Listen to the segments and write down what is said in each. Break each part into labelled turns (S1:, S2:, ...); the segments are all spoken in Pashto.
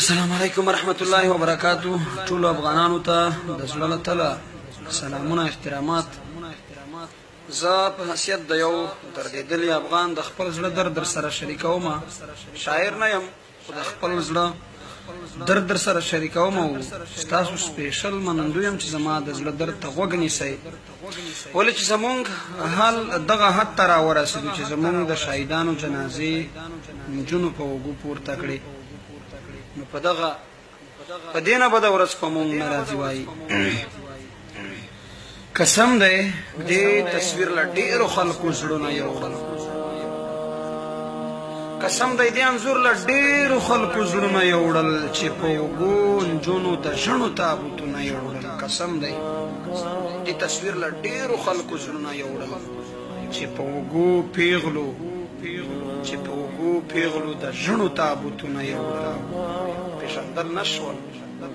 S1: السلام علیکم ورحمت الله وبرکاتو. ټول افغانانو ته د زړه له تله سلامونه احترامات. زه په حیثیت د یو دردېدلي افغان د خپل زړه درد در سره شریکوم. شاعر نه یم خو د خپل زړه درد در سره شریکوم او ستاسو سپیشل منندوی یم چې زما د زړه درد ته غوږ نیسئ، ولې چې زمونږ حال دغه حد ته راورسېدو چې زمونږ د شهیدانو جنازې نجونو په اوږو پورته کړې. نو په دې نه بده ورځ په مونږ نه راځي وایي. قسم دی دې تصویر له ډېرو خلکو زړونه یوړل، قسم دی دې انځور له ډېرو خلکو زړونه یوړل چې په اوږو نجونو د ژڼو تابوتونه یوړل. قسم دی دې تصویر له ډېرو خلکو زړونه یوړل چې په اوږو پیغلو د ژڼو تابوتونه یوړل. پېژندل نه شول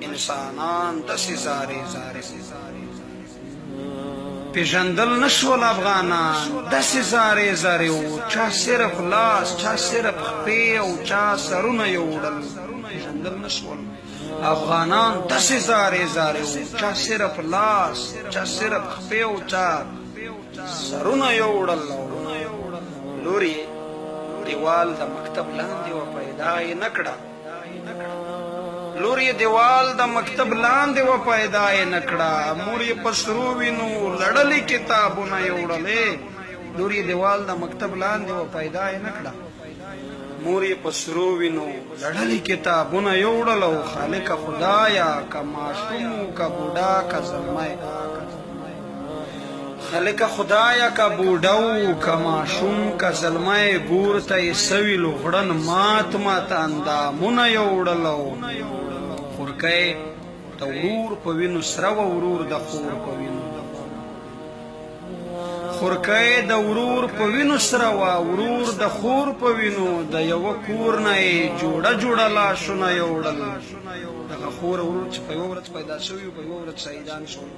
S1: انسانان داسې زارې زارې، پېژندل نه شول افغانان داسې زارې زارې وو، چا صرف لاس، چا صرف خپې او چا سرونه یوړل. پېژندل نه شول افغانان داسې زارې زارې وو، چا صرف لاس، چا صرف خپې او چا سرونه یوړل. لورې دیوال د مکتب لاندې و پیدا یې نه کړه، لور یې دیوال د مکتب لاندې و پیدا یې نه کړه. مور یې په سرو وینو لړلي کتابونه یوړلې، لور یې دیوال د مکتب لاندې و پیدا یې نه کړه. مور یې په سرو وینو لړلي کتابونه یوړل. او خالقه خدایا که ماشوم و که بوډا که زلمی، خالقه خدایا که بوډا و که ماشوم که زلمی، ګور ته یې سوي لوغړن مات اندامونه یوړل. خورکی د ورور په وینو سره و ورور د خور په وینو، خورکی د ورور په وینو سره و ورور د خور په وینو، د یوه کور نه یې جوړه لاشونه یوړل. دغه خور ورور چې په یوه ورځ پیدا شوي په یوه ورځ شهیدان شول.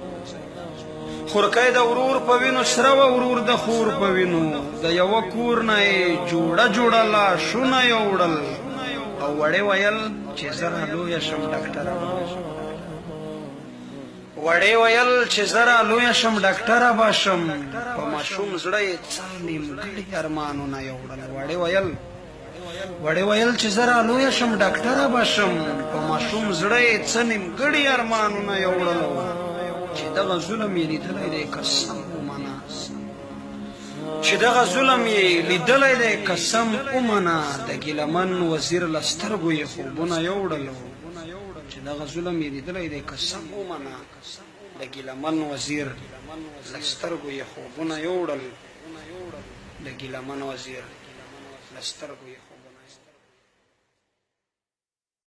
S1: خورکی د ورور په وینو سره و ورور د خور په وینو، د یوه کور نه یې جوړه لاشونه یوړل. او وړې ویل چې زه را لویه شم ډاکټره، وړې ویل چې زه را لویه شم ډاکټره به شم، په ماشوم زړه یې څه نیمګړي ارمانونه یوړل. وړې ویل چې زه را لویه شم ډاکټره به شم، په ماشوم زړه یې څه نیمګړي ارمانونه یوړل. چې دغه ظلم یې لیدلی دی قسم ومنه، چې دغه ظلم یې لیدلی دی قسم ومنه. د ګیلامن وزیر له سترګو یې خوبونه یوړل، چې دغه ظلم یې لیدلی دی قسم ومنه. د ګیلامن وزیر له سترګو یې خوبونه یوړل، د ګیلامن وزیر له سترګو یې